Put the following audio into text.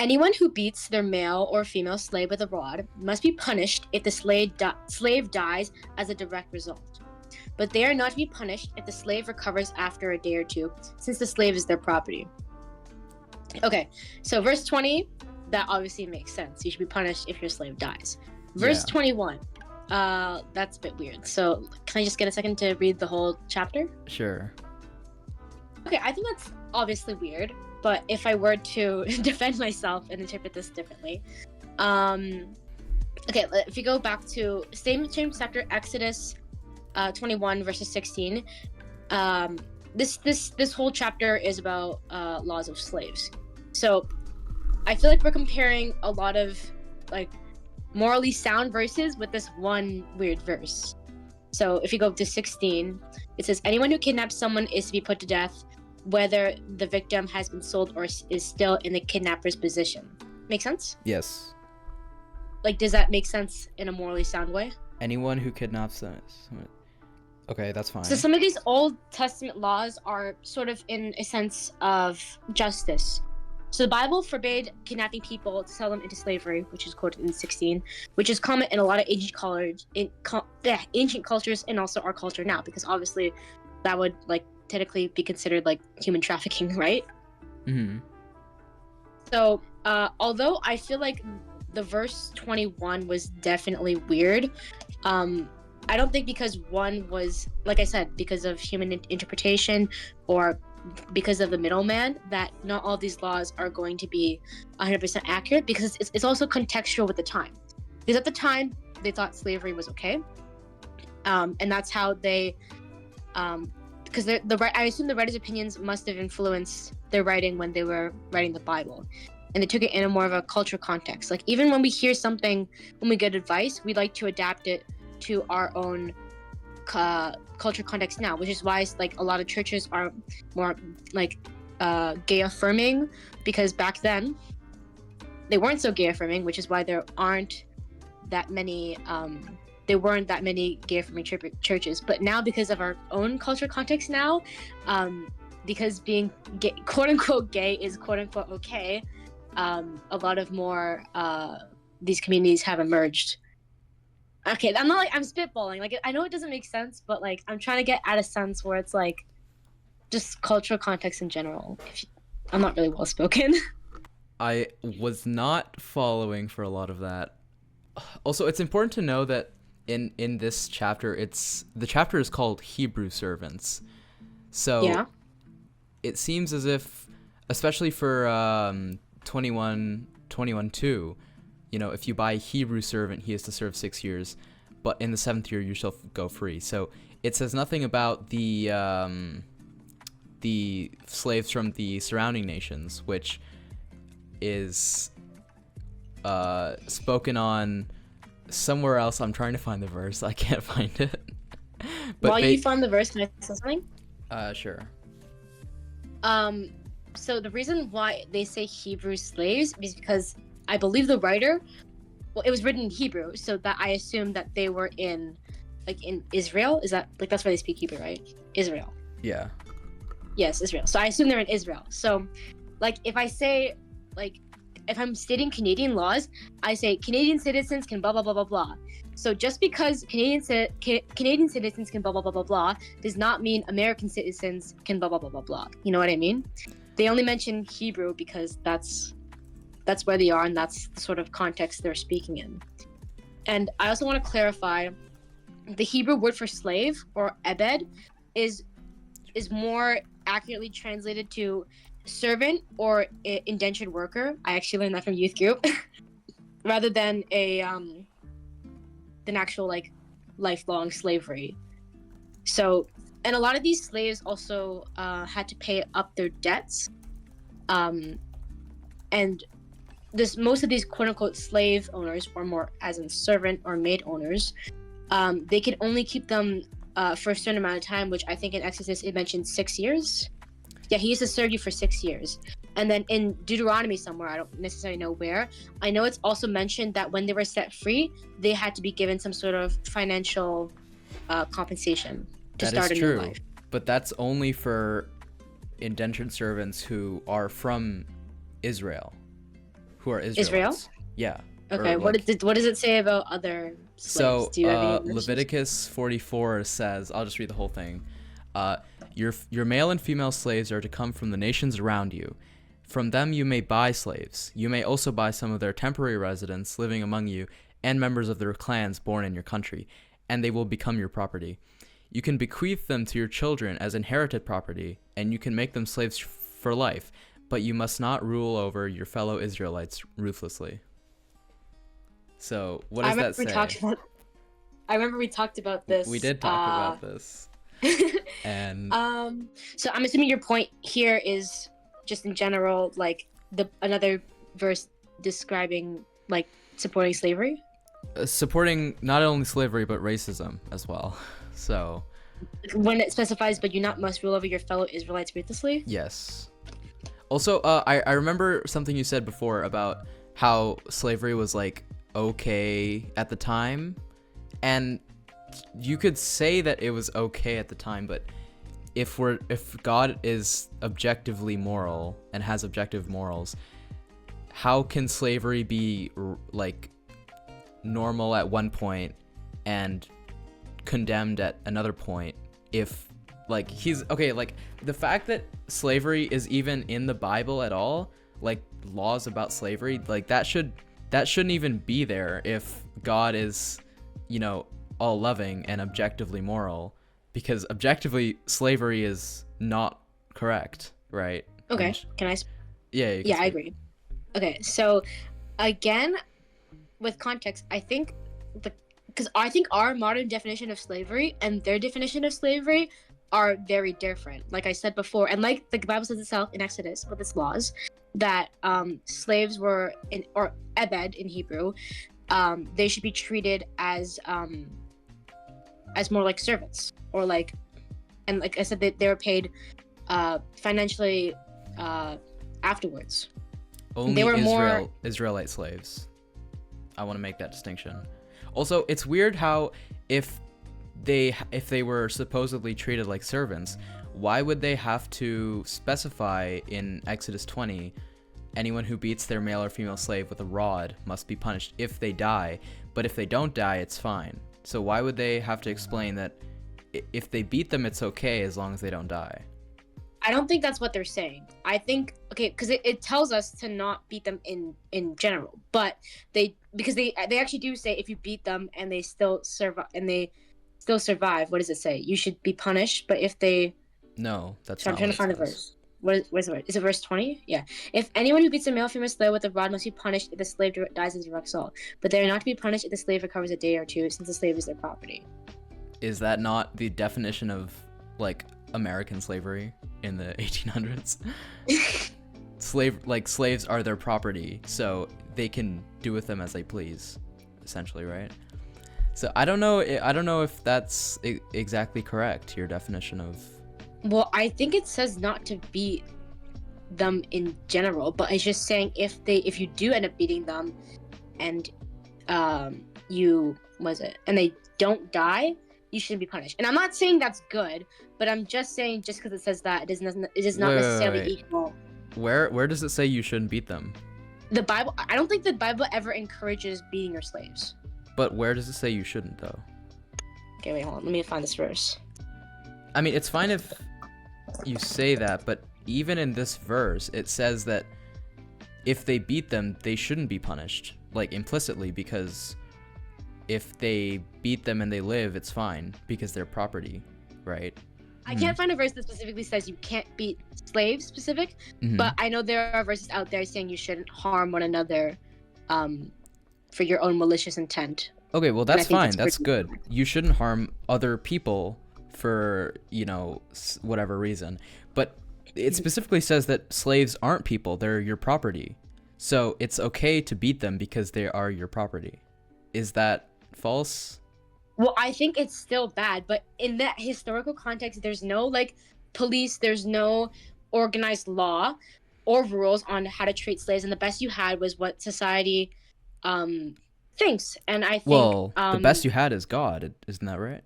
Anyone who beats their male or female slave with a rod must be punished if the slave dies as a direct result. But they are not to be punished if the slave recovers after a day or two, since the slave is their property. Okay, so verse 20, that obviously makes sense. You should be punished if your slave dies. Verse 21, that's a bit weird. So can I just get a second to read the whole chapter? Sure. Okay, I think that's obviously weird, but if I were to defend myself and interpret this differently, okay, if you go back to same chapter, Exodus 21 verses 16, this whole chapter is about laws of slaves. So I feel like we're comparing a lot of like morally sound verses with this one weird verse. So if you go to 16, it says, anyone who kidnaps someone is to be put to death, whether the victim has been sold or is still in the kidnapper's position. Make sense? Yes. Like, does that make sense in a morally sound way? Anyone who kidnaps them. Okay, that's fine. So some of these Old Testament laws are sort of in a sense of justice. So the Bible forbade kidnapping people to sell them into slavery, which is quoted in 16, which is common in a lot of ancient cultures and also our culture now, because obviously that would like technically be considered like human trafficking, right? Mm-hmm. So although I feel like the verse 21 was definitely weird, I don't think because one was, like I said, because of human interpretation or because of the middleman, that not all these laws are going to be 100% accurate, because it's also contextual with the time. Because at the time, they thought slavery was okay. And that's how they, because I assume the writer's opinions must have influenced their writing when they were writing the Bible. And they took it in a more of a cultural context. Like even when we hear something, when we get advice, we like to adapt it to our own culture context now, which is why like a lot of churches are more like gay affirming, because back then they weren't so gay affirming, which is why there aren't that many there weren't that many gay affirming churches. But now, because of our own culture context now, because being gay, quote unquote gay, is quote unquote okay, a lot of more these communities have emerged. Okay, I'm not like I'm spitballing. Like I know it doesn't make sense, but like I'm trying to get at a sense where it's like just cultural context in general. I'm not really well spoken. I was not following for a lot of that. Also, it's important to know that in this chapter, the chapter is called Hebrew servants. So Yeah. It seems as if, especially for 21:2, you know, if you buy a Hebrew servant, he has to serve 6 years, but in the 7th year you shall go free. So it says nothing about the slaves from the surrounding nations, which is spoken on somewhere else. I'm trying to find the verse. I can't find it. But while you find the verse, can I say something? Sure. So the reason why they say Hebrew slaves is because I believe the writer, well, it was written in Hebrew, so that I assume that they were in Israel. Is that like that's why they speak Hebrew, right? Israel. Yeah. Yes, Israel. So I assume they're in Israel. So, like, if I say, like, if I'm stating Canadian laws, I say Canadian citizens can blah blah blah blah blah. So just because Canadian citizens can blah blah blah blah blah does not mean American citizens can blah blah blah blah blah. You know what I mean? They only mention Hebrew because that's where they are, and that's the sort of context they're speaking in. And I also want to clarify, the Hebrew word for slave, or ebed, is more accurately translated to servant or indentured worker. I actually learned that from youth group, rather than an actual like lifelong slavery. So, and a lot of these slaves also had to pay up their debts, and most of these quote unquote slave owners, or more as in servant or maid owners, they could only keep them for a certain amount of time, which I think in Exodus it mentioned 6 years. Yeah, he used to serve you for 6 years. And then in Deuteronomy somewhere, I don't necessarily know where, I know it's also mentioned that when they were set free, they had to be given some sort of financial compensation to start a new life. But that's only for indentured servants who are from Israel. who are Israel? Israelites. Yeah. Okay. Or What does it say about other slaves? so Do you have any mentions? Leviticus 44 says, I'll just read the whole thing. Your male and female slaves are to come from the nations around you. From them you may buy slaves. You may also buy some of their temporary residents living among you and members of their clans born in your country, and they will become your property. You can bequeath them to your children as inherited property, and you can make them slaves for life, but you must not rule over your fellow Israelites ruthlessly. So, what does that say? I remember we talked about this. We did talk about this. And So I'm assuming your point here is just in general, like another verse describing like supporting slavery. supporting not only slavery but racism as well. So, When it specifies, but you not must rule over your fellow Israelites ruthlessly. yes. Also, I remember something you said before about how slavery was like okay at the time, and you could say that it was okay at the time, but if God is objectively moral and has objective morals, how can slavery be like normal at one point and condemned at another point? If like he's okay, like the fact that slavery is even in the Bible at all, like laws about slavery, like that shouldn't even be there if God is, all loving and objectively moral, because objectively slavery is not correct, right? Okay, And can I? yeah, you can Yeah, I speak. agree. Okay, so again, with context, I think because I think our modern definition of slavery and their definition of slavery are very different. Like I said before, and like the Bible says itself in Exodus with its laws, that slaves were or ebed in Hebrew, they should be treated as more like servants, or like, and like I said, they were paid financially afterwards. Only They were more. Israelite slaves. I want to make that distinction. Also, it's weird how if they were supposedly treated like servants, why would they have to specify in Exodus 20, anyone who beats their male or female slave with a rod must be punished if they die, but if they don't die, it's fine. So why would they have to explain that if they beat them, it's okay as long as they don't die? I don't think that's what they're saying. I think because it tells us to not beat them in general, but because they actually do say if you beat them and they still survive, what does it say? You should be punished, but if they No, that's I'm not trying what to it find the says. verse. What is the word? Is it verse 20? Yeah. If anyone who beats a male or female slave with a rod must be punished if the slave dies as a direct assault, but they are not to be punished if the slave recovers a day or two, since the slave is their property. Is that not the definition of like American slavery in the 1800s? Slaves are their property, so they can do with them as they please, essentially, right? So I don't know if that's exactly correct, your definition of. Well, I think it says not to beat them in general, but it's just saying if you do end up beating them and and they don't die, you shouldn't be punished. And I'm not saying that's good, but I'm just saying just because it says that it does not necessarily Wait. equal. Where does it say you shouldn't beat them? The Bible, I don't think the Bible ever encourages beating your slaves. But where does it say you shouldn't, though? Okay, wait, hold on. Let me find this verse. I mean, it's fine if you say that, but even in this verse, it says that if they beat them, they shouldn't be punished, like implicitly, because if they beat them and they live, it's fine because they're property, right? I can't find a verse that specifically says you can't beat slaves specific, Mhm. but I know there are verses out there saying you shouldn't harm one another for your own malicious intent. Okay, well I that's think fine. that's That's pretty- good. You shouldn't harm other people for, whatever reason. But it specifically says that slaves aren't people, they're your property. So it's okay to beat them because they are your property. Is that false? Well, I think it's still bad, but in that historical context, there's no like police, there's no organized law or rules on how to treat slaves, and the best you had was what society thinks. And I think Well, the best you had is God, isn't that right?